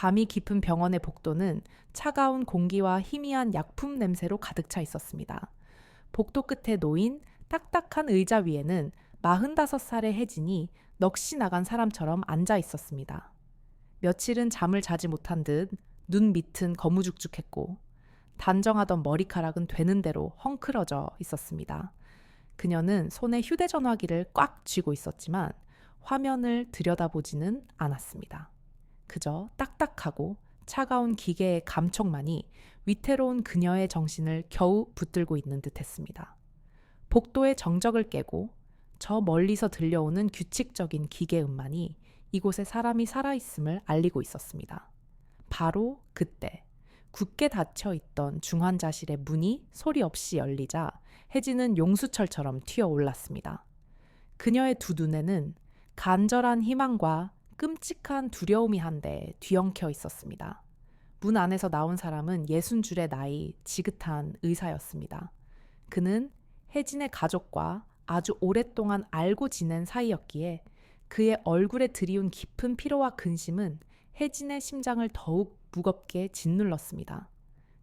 밤이 깊은 병원의 복도는 차가운 공기와 희미한 약품 냄새로 가득 차 있었습니다. 복도 끝에 놓인 딱딱한 의자 위에는 45살의 혜진이 넋이 나간 사람처럼 앉아 있었습니다. 며칠은 잠을 자지 못한 듯 눈 밑은 거무죽죽했고 단정하던 머리카락은 되는 대로 헝클어져 있었습니다. 그녀는 손에 휴대전화기를 꽉 쥐고 있었지만 화면을 들여다보지는 않았습니다. 그저 딱딱하고 차가운 기계의 감촉만이 위태로운 그녀의 정신을 겨우 붙들고 있는 듯했습니다. 복도의 정적을 깨고 저 멀리서 들려오는 규칙적인 기계음만이 이곳에 사람이 살아있음을 알리고 있었습니다. 바로 그때 굳게 닫혀있던 중환자실의 문이 소리 없이 열리자 혜진은 용수철처럼 튀어올랐습니다. 그녀의 두 눈에는 간절한 희망과 끔찍한 두려움이 한데 뒤엉켜 있었습니다. 문 안에서 나온 사람은 60줄의 나이 지긋한 의사였습니다. 그는 혜진의 가족과 아주 오랫동안 알고 지낸 사이였기에 그의 얼굴에 드리운 깊은 피로와 근심은 혜진의 심장을 더욱 무겁게 짓눌렀습니다.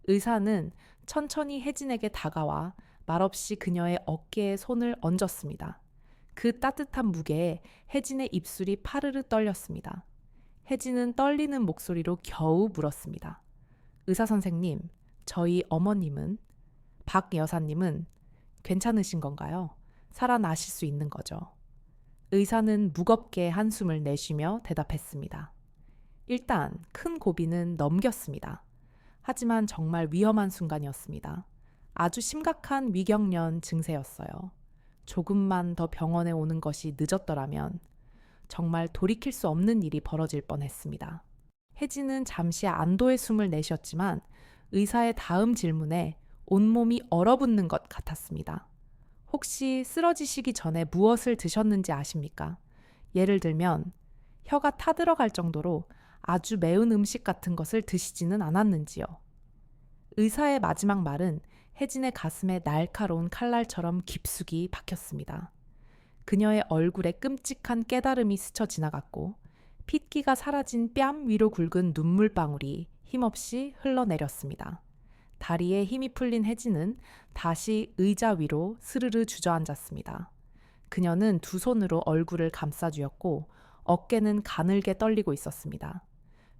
의사는 천천히 혜진에게 다가와 말없이 그녀의 어깨에 손을 얹었습니다. 그 따뜻한 무게에 혜진의 입술이 파르르 떨렸습니다. 혜진은 떨리는 목소리로 겨우 물었습니다. 의사 선생님, 저희 어머님은, 박 여사님은 괜찮으신 건가요? 살아나실 수 있는 거죠? 의사는 무겁게 한숨을 내쉬며 대답했습니다. 일단 큰 고비는 넘겼습니다. 하지만 정말 위험한 순간이었습니다. 아주 심각한 위경련 증세였어요. 조금만 더 병원에 오는 것이 늦었더라면 정말 돌이킬 수 없는 일이 벌어질 뻔했습니다. 혜진은 잠시 안도의 숨을 내쉬었지만 의사의 다음 질문에 온몸이 얼어붙는 것 같았습니다. 혹시 쓰러지시기 전에 무엇을 드셨는지 아십니까? 예를 들면 혀가 타들어갈 정도로 아주 매운 음식 같은 것을 드시지는 않았는지요. 의사의 마지막 말은 혜진의 가슴에 날카로운 칼날처럼 깊숙이 박혔습니다. 그녀의 얼굴에 끔찍한 깨달음이 스쳐 지나갔고 핏기가 사라진 뺨 위로 굵은 눈물방울이 힘없이 흘러내렸습니다. 다리에 힘이 풀린 혜진은 다시 의자 위로 스르르 주저앉았습니다. 그녀는 두 손으로 얼굴을 감싸쥐었고 어깨는 가늘게 떨리고 있었습니다.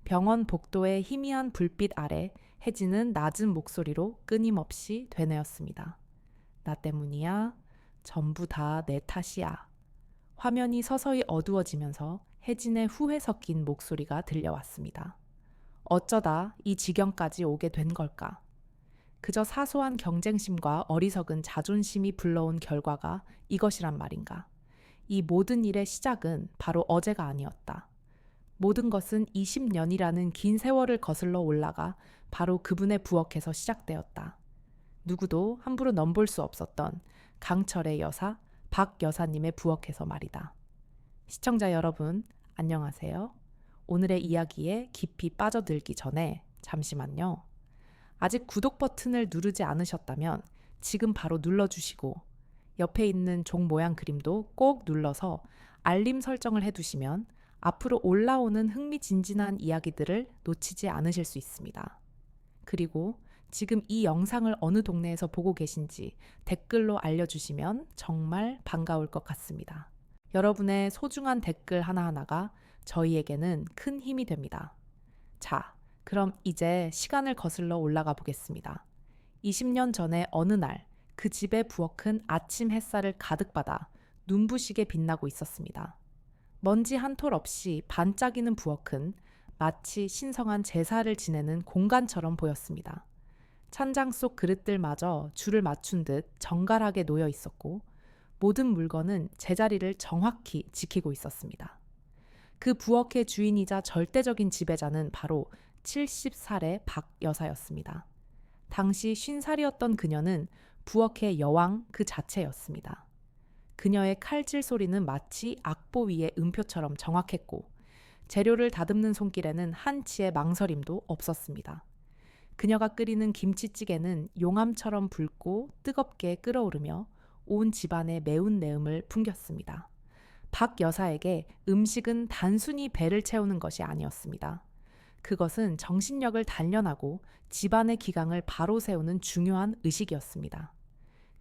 병원 복도의 희미한 불빛 아래 혜진은 낮은 목소리로 끊임없이 되뇌었습니다. 나 때문이야. 전부 다 내 탓이야. 화면이 서서히 어두워지면서 혜진의 후회 섞인 목소리가 들려왔습니다. 어쩌다 이 지경까지 오게 된 걸까? 그저 사소한 경쟁심과 어리석은 자존심이 불러온 결과가 이것이란 말인가? 이 모든 일의 시작은 바로 어제가 아니었다. 모든 것은 20년이라는 긴 세월을 거슬러 올라가 바로 그분의 부엌에서 시작되었다. 누구도 함부로 넘볼 수 없었던 강철의 여사 박 여사님의 부엌에서 말이다. 시청자 여러분, 안녕하세요. 오늘의 이야기에 깊이 빠져들기 전에 잠시만요. 아직 구독 버튼을 누르지 않으셨다면 지금 바로 눌러주시고 옆에 있는 종 모양 그림도 꼭 눌러서 알림 설정을 해두시면 앞으로 올라오는 흥미진진한 이야기들을 놓치지 않으실 수 있습니다. 그리고 지금 이 영상을 어느 동네에서 보고 계신지 댓글로 알려주시면 정말 반가울 것 같습니다. 여러분의 소중한 댓글 하나하나가 저희에게는 큰 힘이 됩니다. 자, 그럼 이제 시간을 거슬러 올라가 보겠습니다. 20년 전의 어느 날, 그 집의 부엌은 아침 햇살을 가득 받아 눈부시게 빛나고 있었습니다. 먼지 한 톨 없이 반짝이는 부엌은 마치 신성한 제사를 지내는 공간처럼 보였습니다. 찬장 속 그릇들마저 줄을 맞춘 듯 정갈하게 놓여 있었고 모든 물건은 제자리를 정확히 지키고 있었습니다. 그 부엌의 주인이자 절대적인 지배자는 바로 70살의 박 여사였습니다. 당시 50살이었던 그녀는 부엌의 여왕 그 자체였습니다. 그녀의 칼질 소리는 마치 악보 위의 음표처럼 정확했고 재료를 다듬는 손길에는 한치의 망설임도 없었습니다. 그녀가 끓이는 김치찌개는 용암처럼 붉고 뜨겁게 끓어오르며 온 집안에 매운 내음을 풍겼습니다. 박 여사에게 음식은 단순히 배를 채우는 것이 아니었습니다. 그것은 정신력을 단련하고 집안의 기강을 바로 세우는 중요한 의식이었습니다.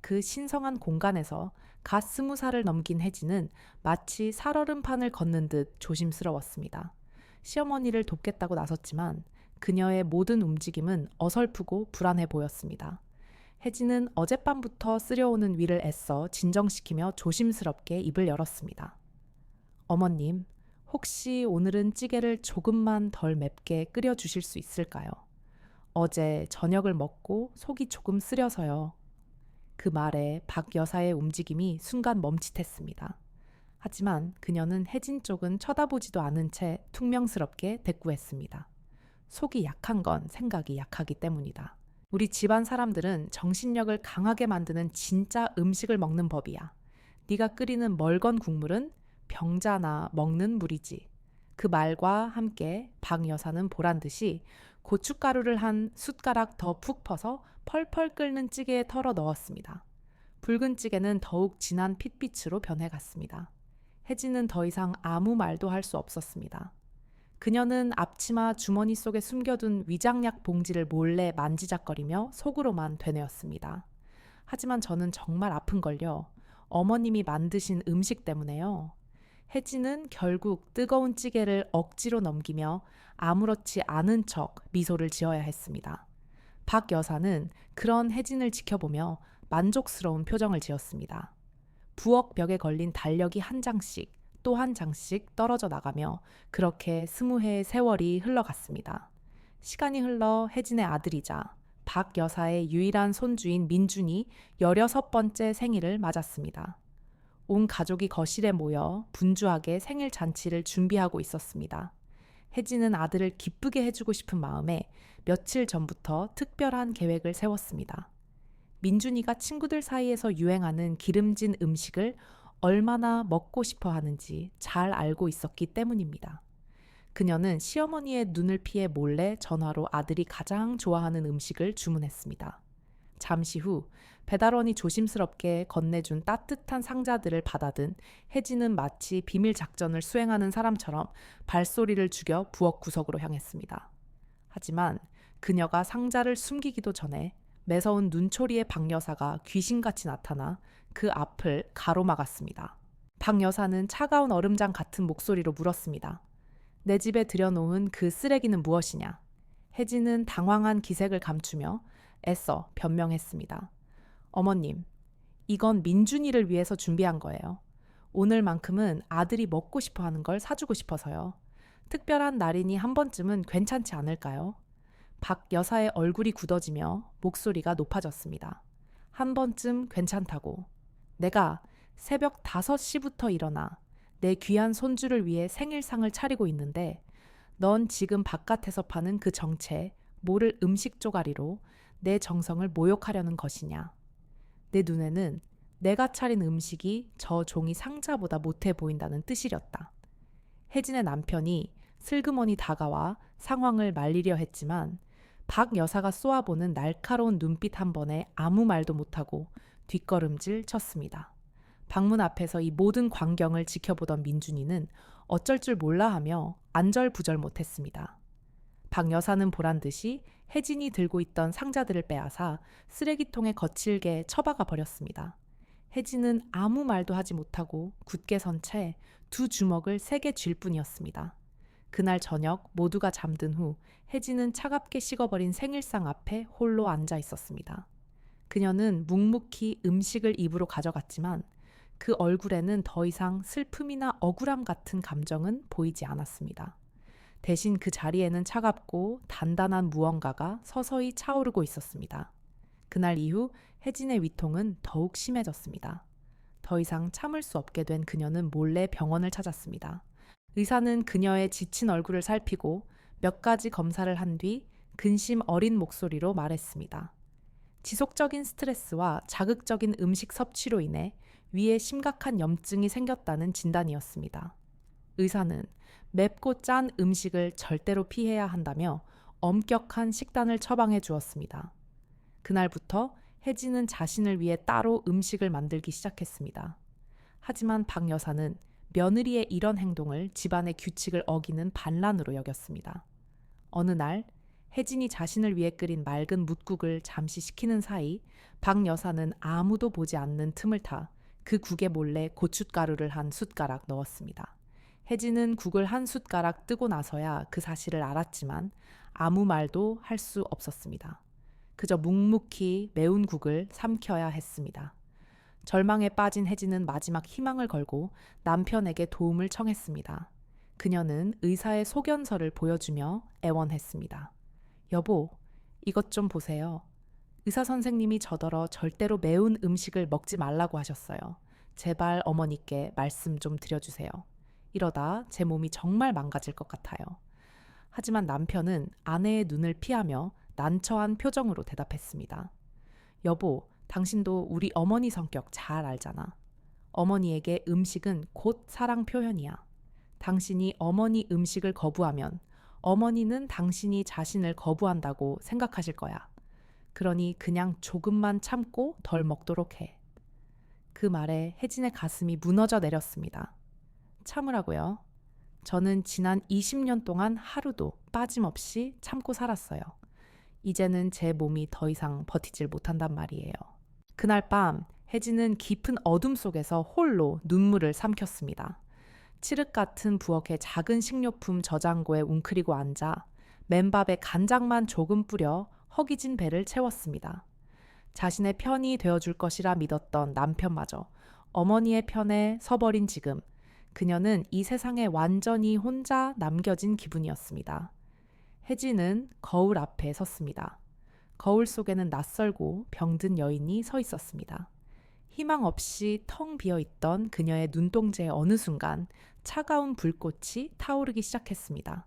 그 신성한 공간에서 갓 20살을 넘긴 혜진은 마치 살얼음판을 걷는 듯 조심스러웠습니다. 시어머니를 돕겠다고 나섰지만 그녀의 모든 움직임은 어설프고 불안해 보였습니다. 혜진은 어젯밤부터 쓰려오는 위를 애써 진정시키며 조심스럽게 입을 열었습니다. 어머님, 혹시 오늘은 찌개를 조금만 덜 맵게 끓여주실 수 있을까요? 어제 저녁을 먹고 속이 조금 쓰려서요. 그 말에 박 여사의 움직임이 순간 멈칫했습니다. 하지만 그녀는 혜진 쪽은 쳐다보지도 않은 채 퉁명스럽게 대꾸했습니다. 속이 약한 건 생각이 약하기 때문이다. 우리 집안 사람들은 정신력을 강하게 만드는 진짜 음식을 먹는 법이야. 네가 끓이는 멀건 국물은 병자나 먹는 물이지. 그 말과 함께 박 여사는 보란듯이 고춧가루를 한 숟가락 더 푹 퍼서 펄펄 끓는 찌개에 털어 넣었습니다. 붉은 찌개는 더욱 진한 핏빛으로 변해갔습니다. 혜진은 더 이상 아무 말도 할 수 없었습니다. 그녀는 앞치마 주머니 속에 숨겨둔 위장약 봉지를 몰래 만지작거리며 속으로만 되뇌었습니다. 하지만 저는 정말 아픈걸요. 어머님이 만드신 음식 때문에요. 혜진은 결국 뜨거운 찌개를 억지로 넘기며 아무렇지 않은 척 미소를 지어야 했습니다. 박 여사는 그런 혜진을 지켜보며 만족스러운 표정을 지었습니다. 부엌 벽에 걸린 달력이 한 장씩 또 한 장씩 떨어져 나가며 그렇게 20해의 세월이 흘러갔습니다. 시간이 흘러 혜진의 아들이자 박 여사의 유일한 손주인 민준이 16번째 생일을 맞았습니다. 온 가족이 거실에 모여 분주하게 생일 잔치를 준비하고 있었습니다. 혜진은 아들을 기쁘게 해주고 싶은 마음에 며칠 전부터 특별한 계획을 세웠습니다. 민준이가 친구들 사이에서 유행하는 기름진 음식을 얼마나 먹고 싶어 하는지 잘 알고 있었기 때문입니다. 그녀는 시어머니의 눈을 피해 몰래 전화로 아들이 가장 좋아하는 음식을 주문했습니다. 잠시 후 배달원이 조심스럽게 건네준 따뜻한 상자들을 받아든 혜진은 마치 비밀 작전을 수행하는 사람처럼 발소리를 죽여 부엌 구석으로 향했습니다. 하지만 그녀가 상자를 숨기기도 전에 매서운 눈초리의 박 여사가 귀신같이 나타나 그 앞을 가로막았습니다. 박 여사는 차가운 얼음장 같은 목소리로 물었습니다. 내 집에 들여놓은 그 쓰레기는 무엇이냐? 혜진은 당황한 기색을 감추며 애써 변명했습니다. 어머님, 이건 민준이를 위해서 준비한 거예요. 오늘만큼은 아들이 먹고 싶어 하는 걸 사주고 싶어서요. 특별한 날이니 한 번쯤은 괜찮지 않을까요? 박 여사의 얼굴이 굳어지며 목소리가 높아졌습니다. 한 번쯤 괜찮다고. 내가 새벽 5시부터 일어나 내 귀한 손주를 위해 생일상을 차리고 있는데 넌 지금 바깥에서 파는 그 정체, 모를 음식 쪼가리로 내 정성을 모욕하려는 것이냐. 내 눈에는 내가 차린 음식이 저 종이 상자보다 못해 보인다는 뜻이렸다. 혜진의 남편이 슬그머니 다가와 상황을 말리려 했지만 박 여사가 쏘아보는 날카로운 눈빛 한 번에 아무 말도 못하고 뒷걸음질 쳤습니다. 방문 앞에서 이 모든 광경을 지켜보던 민준이는 어쩔 줄 몰라 하며 안절부절 못했습니다. 박 여사는 보란듯이 혜진이 들고 있던 상자들을 빼앗아 쓰레기통에 거칠게 처박아 버렸습니다. 혜진은 아무 말도 하지 못하고 굳게 선 채 두 주먹을 세게 쥘 뿐이었습니다. 그날 저녁 모두가 잠든 후 혜진은 차갑게 식어버린 생일상 앞에 홀로 앉아 있었습니다. 그녀는 묵묵히 음식을 입으로 가져갔지만 그 얼굴에는 더 이상 슬픔이나 억울함 같은 감정은 보이지 않았습니다. 대신 그 자리에는 차갑고 단단한 무언가가 서서히 차오르고 있었습니다. 그날 이후 혜진의 위통은 더욱 심해졌습니다. 더 이상 참을 수 없게 된 그녀는 몰래 병원을 찾았습니다. 의사는 그녀의 지친 얼굴을 살피고 몇 가지 검사를 한 뒤 근심 어린 목소리로 말했습니다. 지속적인 스트레스와 자극적인 음식 섭취로 인해 위에 심각한 염증이 생겼다는 진단이었습니다. 의사는 맵고 짠 음식을 절대로 피해야 한다며 엄격한 식단을 처방해 주었습니다. 그날부터 혜진은 자신을 위해 따로 음식을 만들기 시작했습니다. 하지만 박 여사는 며느리의 이런 행동을 집안의 규칙을 어기는 반란으로 여겼습니다. 어느 날 혜진이 자신을 위해 끓인 맑은 뭇국을 잠시 식히는 사이 박 여사는 아무도 보지 않는 틈을 타 그 국에 몰래 고춧가루를 한 숟가락 넣었습니다. 혜진은 국을 한 숟가락 뜨고 나서야 그 사실을 알았지만 아무 말도 할 수 없었습니다. 그저 묵묵히 매운 국을 삼켜야 했습니다. 절망에 빠진 혜진은 마지막 희망을 걸고 남편에게 도움을 청했습니다. 그녀는 의사의 소견서를 보여주며 애원했습니다. 여보, 이것 좀 보세요. 의사 선생님이 저더러 절대로 매운 음식을 먹지 말라고 하셨어요. 제발 어머니께 말씀 좀 드려주세요. 이러다 제 몸이 정말 망가질 것 같아요. 하지만 남편은 아내의 눈을 피하며 난처한 표정으로 대답했습니다. 여보, 당신도 우리 어머니 성격 잘 알잖아. 어머니에게 음식은 곧 사랑 표현이야. 당신이 어머니 음식을 거부하면 어머니는 당신이 자신을 거부한다고 생각하실 거야. 그러니 그냥 조금만 참고 덜 먹도록 해. 그 말에 혜진의 가슴이 무너져 내렸습니다. 참으라고요? 저는 지난 20년 동안 하루도 빠짐없이 참고 살았어요. 이제는 제 몸이 더 이상 버티질 못한단 말이에요. 그날 밤 혜진은 깊은 어둠 속에서 홀로 눈물을 삼켰습니다. 칠흑 같은 부엌의 작은 식료품 저장고에 웅크리고 앉아 맨밥에 간장만 조금 뿌려 허기진 배를 채웠습니다. 자신의 편이 되어줄 것이라 믿었던 남편마저 어머니의 편에 서버린 지금 그녀는 이 세상에 완전히 혼자 남겨진 기분이었습니다. 혜진은 거울 앞에 섰습니다. 거울 속에는 낯설고 병든 여인이 서 있었습니다. 희망 없이 텅 비어있던 그녀의 눈동자에 어느 순간 차가운 불꽃이 타오르기 시작했습니다.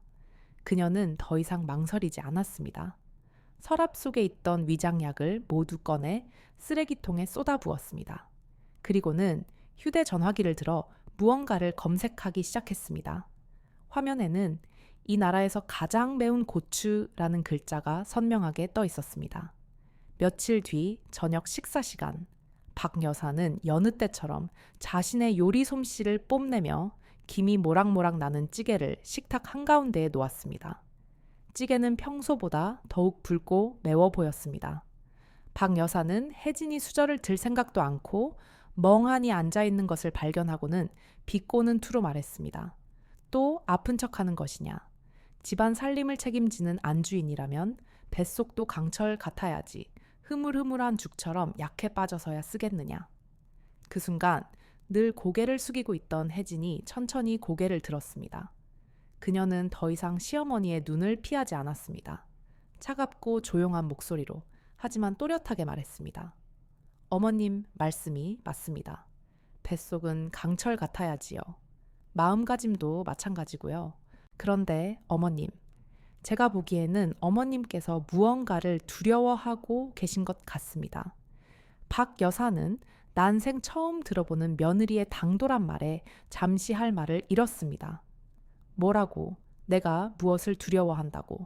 그녀는 더 이상 망설이지 않았습니다. 서랍 속에 있던 위장약을 모두 꺼내 쓰레기통에 쏟아부었습니다. 그리고는 휴대전화기를 들어 무언가를 검색하기 시작했습니다. 화면에는 이 나라에서 가장 매운 고추라는 글자가 선명하게 떠 있었습니다. 며칠 뒤 저녁 식사 시간, 박 여사는 여느 때처럼 자신의 요리 솜씨를 뽐내며 김이 모락모락 나는 찌개를 식탁 한가운데에 놓았습니다. 찌개는 평소보다 더욱 붉고 매워 보였습니다. 박 여사는 혜진이 수저를 들 생각도 않고 멍하니 앉아있는 것을 발견하고는 비꼬는 투로 말했습니다. 또 아픈 척하는 것이냐. 집안 살림을 책임지는 안주인이라면 뱃속도 강철 같아야지 흐물흐물한 죽처럼 약해 빠져서야 쓰겠느냐. 그 순간 늘 고개를 숙이고 있던 혜진이 천천히 고개를 들었습니다. 그녀는 더 이상 시어머니의 눈을 피하지 않았습니다. 차갑고 조용한 목소리로 하지만 또렷하게 말했습니다. 어머님 말씀이 맞습니다. 뱃속은 강철 같아야지요. 마음가짐도 마찬가지고요. 그런데 어머님, 제가 보기에는 어머님께서 무언가를 두려워하고 계신 것 같습니다. 박 여사는 난생 처음 들어보는 며느리의 당돌한 말에 잠시 할 말을 잃었습니다. 뭐라고? 내가 무엇을 두려워한다고?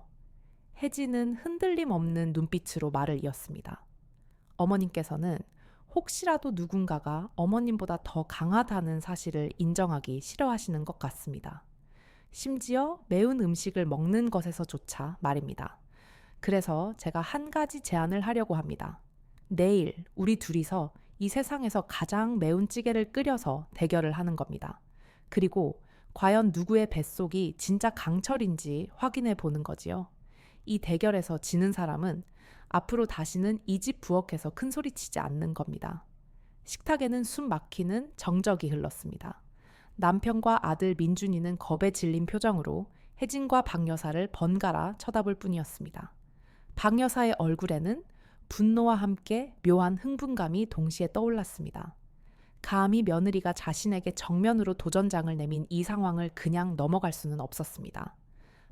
혜진은 흔들림 없는 눈빛으로 말을 이었습니다. 어머님께서는 혹시라도 누군가가 어머님보다 더 강하다는 사실을 인정하기 싫어하시는 것 같습니다. 심지어 매운 음식을 먹는 것에서조차 말입니다. 그래서 제가 한 가지 제안을 하려고 합니다. 내일 우리 둘이서 이 세상에서 가장 매운 찌개를 끓여서 대결을 하는 겁니다. 그리고 과연 누구의 뱃속이 진짜 강철인지 확인해 보는 거지요. 이 대결에서 지는 사람은 앞으로 다시는 이 집 부엌에서 큰 소리 치지 않는 겁니다. 식탁에는 숨 막히는 정적이 흘렀습니다. 남편과 아들 민준이는 겁에 질린 표정으로 혜진과 박 여사를 번갈아 쳐다볼 뿐이었습니다. 박 여사의 얼굴에는 분노와 함께 묘한 흥분감이 동시에 떠올랐습니다. 감히 며느리가 자신에게 정면으로 도전장을 내민 이 상황을 그냥 넘어갈 수는 없었습니다.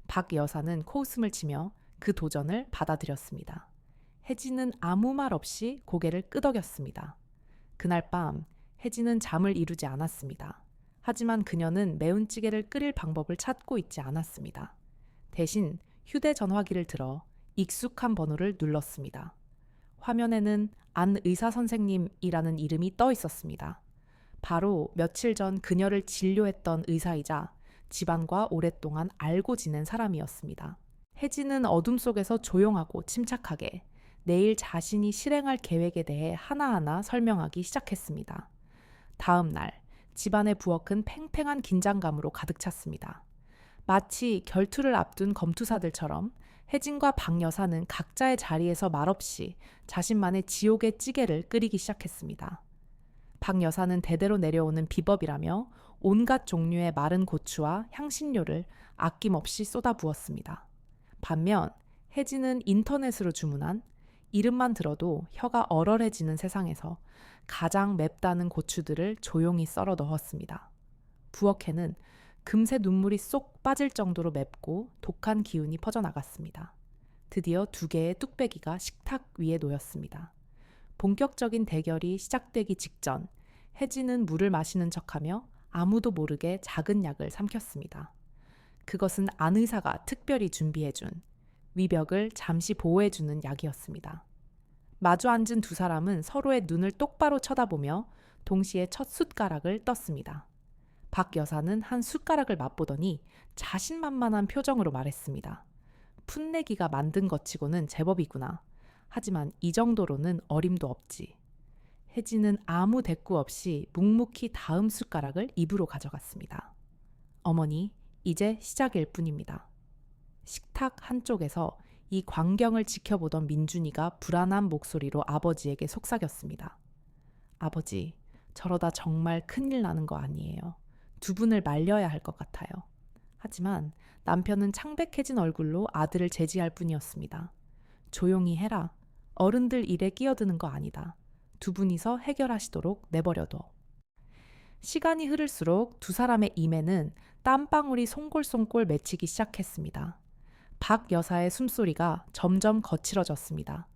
박 여사는 코웃음을 치며 그 도전을 받아들였습니다. 혜진은 아무 말 없이 고개를 끄덕였습니다. 그날 밤 혜진은 잠을 이루지 않았습니다. 하지만 그녀는 매운 찌개를 끓일 방법을 찾고 있지 않았습니다. 대신 휴대전화기를 들어 익숙한 번호를 눌렀습니다. 화면에는 안 의사 선생님이라는 이름이 떠 있었습니다. 바로 며칠 전 그녀를 진료했던 의사이자 집안과 오랫동안 알고 지낸 사람이었습니다. 혜진은 어둠 속에서 조용하고 침착하게 내일 자신이 실행할 계획에 대해 하나하나 설명하기 시작했습니다. 다음 날, 집안의 부엌은 팽팽한 긴장감으로 가득 찼습니다. 마치 결투를 앞둔 검투사들처럼 혜진과 박 여사는 각자의 자리에서 말없이 자신만의 지옥의 찌개를 끓이기 시작했습니다. 박 여사는 대대로 내려오는 비법이라며 온갖 종류의 마른 고추와 향신료를 아낌없이 쏟아부었습니다. 반면 혜진은 인터넷으로 주문한 이름만 들어도 혀가 얼얼해지는 세상에서 가장 맵다는 고추들을 조용히 썰어 넣었습니다. 부엌에는 금세 눈물이 쏙 빠질 정도로 맵고 독한 기운이 퍼져나갔습니다. 드디어 2개의 뚝배기가 식탁 위에 놓였습니다. 본격적인 대결이 시작되기 직전 혜진은 물을 마시는 척하며 아무도 모르게 작은 약을 삼켰습니다. 그것은 안 의사가 특별히 준비해준 위벽을 잠시 보호해주는 약이었습니다. 마주 앉은 2 사람은 서로의 눈을 똑바로 쳐다보며 동시에 첫 숟가락을 떴습니다. 박 여사는 한 숟가락을 맛보더니 자신만만한 표정으로 말했습니다. 풋내기가 만든 것치고는 제법이구나. 하지만 이 정도로는 어림도 없지. 혜진은 아무 대꾸 없이 묵묵히 다음 숟가락을 입으로 가져갔습니다. 어머니, 이제 시작일 뿐입니다. 식탁 한쪽에서 이 광경을 지켜보던 민준이가 불안한 목소리로 아버지에게 속삭였습니다. 아버지, 저러다 정말 큰일 나는 거 아니에요. 2분을 말려야 할 것 같아요. 하지만 남편은 창백해진 얼굴로 아들을 제지할 뿐이었습니다. 조용히 해라. 어른들 일에 끼어드는 거 아니다. 2분이서 해결하시도록 내버려둬. 시간이 흐를수록 2 사람의 입에는 땀방울이 송골송골 맺히기 시작했습니다. 박 여사의 숨소리가 점점 거칠어졌습니다.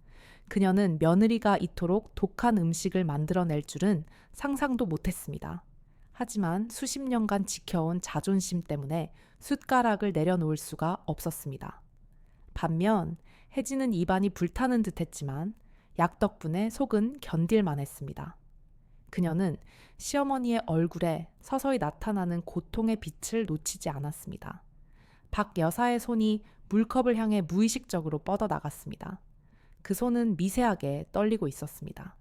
그녀는 며느리가 이토록 독한 음식을 만들어낼 줄은 상상도 못했습니다. 하지만 수십 년간 지켜온 자존심 때문에 숟가락을 내려놓을 수가 없었습니다. 반면 혜진은 입안이 불타는 듯했지만 약 덕분에 속은 견딜만 했습니다. 그녀는 시어머니의 얼굴에 서서히 나타나는 고통의 빛을 놓치지 않았습니다. 박 여사의 손이 물컵을 향해 무의식적으로 뻗어나갔습니다. 그 손은 미세하게 떨리고 있었습니다.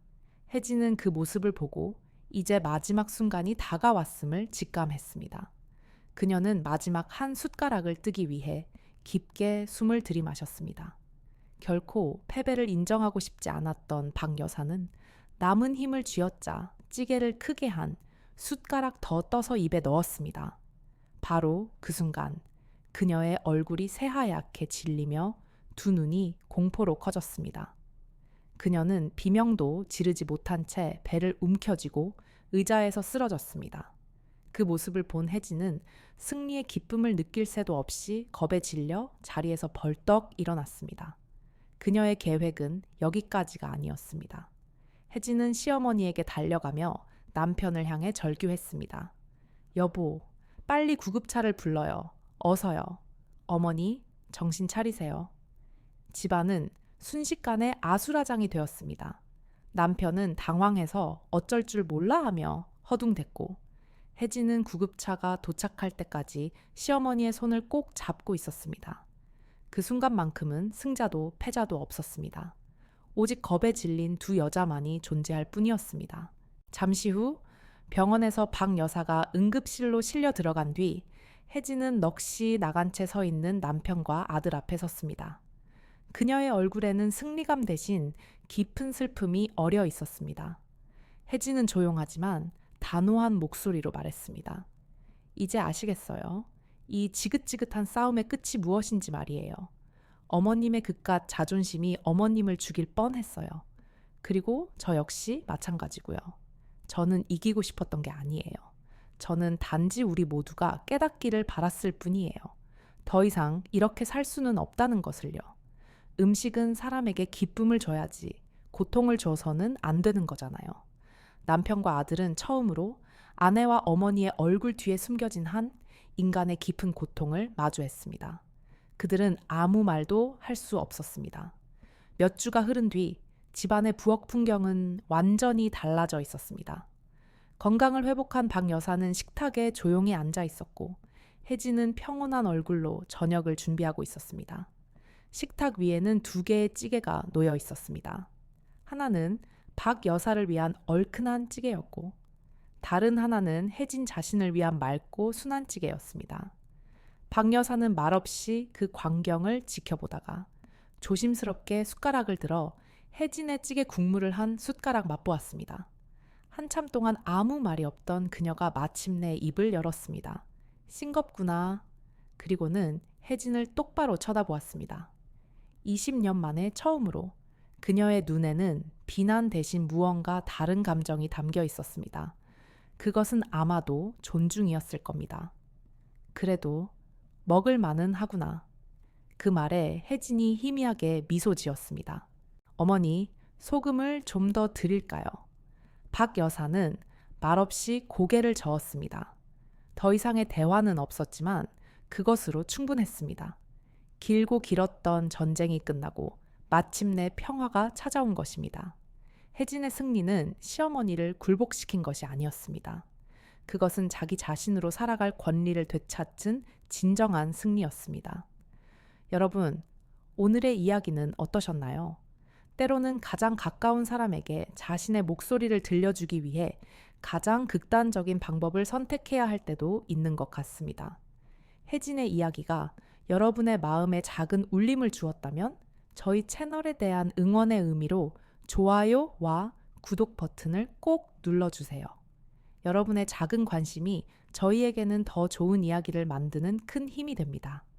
혜진은 그 모습을 보고 이제 마지막 순간이 다가왔음을 직감했습니다. 그녀는 마지막 한 숟가락을 뜨기 위해 깊게 숨을 들이마셨습니다. 결코 패배를 인정하고 싶지 않았던 박 여사는 남은 힘을 쥐어짜 찌개를 크게 한 숟가락 더 떠서 입에 넣었습니다. 바로 그 순간 그녀의 얼굴이 새하얗게 질리며 2 눈이 공포로 커졌습니다. 그녀는 비명도 지르지 못한 채 배를 움켜쥐고 의자에서 쓰러졌습니다. 그 모습을 본 혜진은 승리의 기쁨을 느낄 새도 없이 겁에 질려 자리에서 벌떡 일어났습니다. 그녀의 계획은 여기까지가 아니었습니다. 혜진은 시어머니에게 달려가며 남편을 향해 절규했습니다. 여보, 빨리 구급차를 불러요. 어서요. 어머니, 정신 차리세요. 집안은 순식간에 아수라장이 되었습니다. 남편은 당황해서 어쩔 줄 몰라 하며 허둥댔고 혜진은 구급차가 도착할 때까지 시어머니의 손을 꼭 잡고 있었습니다. 그 순간만큼은 승자도 패자도 없었습니다. 오직 겁에 질린 2 여자만이 존재할 뿐이었습니다. 잠시 후 병원에서 박 여사가 응급실로 실려 들어간 뒤 혜진은 넋이 나간 채 서 있는 남편과 아들 앞에 섰습니다. 그녀의 얼굴에는 승리감 대신 깊은 슬픔이 어려 있었습니다. 혜진은 조용하지만 단호한 목소리로 말했습니다. 이제 아시겠어요? 이 지긋지긋한 싸움의 끝이 무엇인지 말이에요. 어머님의 그깟 자존심이 어머님을 죽일 뻔했어요. 그리고 저 역시 마찬가지고요. 저는 이기고 싶었던 게 아니에요. 저는 단지 우리 모두가 깨닫기를 바랐을 뿐이에요. 더 이상 이렇게 살 수는 없다는 것을요. 음식은 사람에게 기쁨을 줘야지 고통을 줘서는 안 되는 거잖아요. 남편과 아들은 처음으로 아내와 어머니의 얼굴 뒤에 숨겨진 한 인간의 깊은 고통을 마주했습니다. 그들은 아무 말도 할 수 없었습니다. 몇 주가 흐른 뒤 집안의 부엌 풍경은 완전히 달라져 있었습니다. 건강을 회복한 박 여사는 식탁에 조용히 앉아 있었고 혜진은 평온한 얼굴로 저녁을 준비하고 있었습니다. 식탁 위에는 두 개의 찌개가 놓여 있었습니다. 하나는 박 여사를 위한 얼큰한 찌개였고, 다른 하나는 혜진 자신을 위한 맑고 순한 찌개였습니다. 박 여사는 말없이 그 광경을 지켜보다가 조심스럽게 숟가락을 들어 혜진의 찌개 국물을 한 숟가락 맛보았습니다. 한참 동안 아무 말이 없던 그녀가 마침내 입을 열었습니다. 싱겁구나. 그리고는 혜진을 똑바로 쳐다보았습니다. 20년 만에 처음으로 그녀의 눈에는 비난 대신 무언가 다른 감정이 담겨 있었습니다. 그것은 아마도 존중이었을 겁니다. 그래도 먹을 만은 하구나. 그 말에 혜진이 희미하게 미소 지었습니다. 어머니, 소금을 좀 더 드릴까요? 박 여사는 말없이 고개를 저었습니다. 더 이상의 대화는 없었지만 그것으로 충분했습니다. 길고 길었던 전쟁이 끝나고 마침내 평화가 찾아온 것입니다. 혜진의 승리는 시어머니를 굴복시킨 것이 아니었습니다. 그것은 자기 자신으로 살아갈 권리를 되찾은 진정한 승리였습니다. 여러분, 오늘의 이야기는 어떠셨나요? 때로는 가장 가까운 사람에게 자신의 목소리를 들려주기 위해 가장 극단적인 방법을 선택해야 할 때도 있는 것 같습니다. 혜진의 이야기가 여러분의 마음에 작은 울림을 주었다면 저희 채널에 대한 응원의 의미로 좋아요와 구독 버튼을 꼭 눌러주세요. 여러분의 작은 관심이 저희에게는 더 좋은 이야기를 만드는 큰 힘이 됩니다.